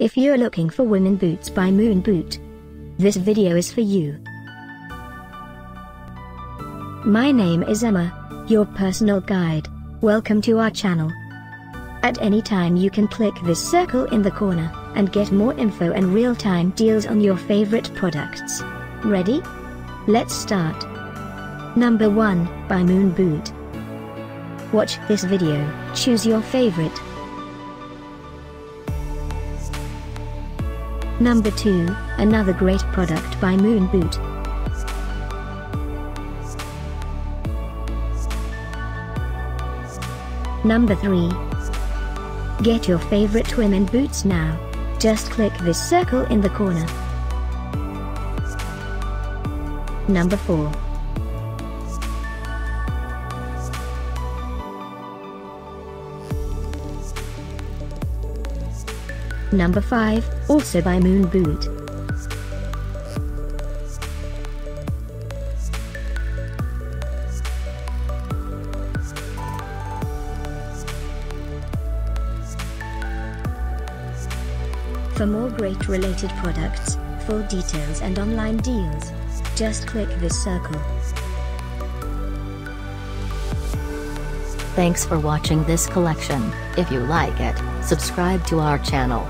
If you're looking for women boots by Moon Boot, this video is for you. My name is Emma, your personal guide. Welcome to our channel. At any time you can click this circle in the corner, and get more info and real-time deals on your favorite products. Ready? Let's start. Number 1, by Moon Boot. Watch this video, choose your favorite. Number 2, another great product by Moon Boot. Number 3. Get your favorite women boots now. Just click this circle in the corner. Number 4. Number 5, also by Moon Boot. For more great related products, full details and online deals, just click this circle. Thanks for watching this collection. If you like it, subscribe to our channel.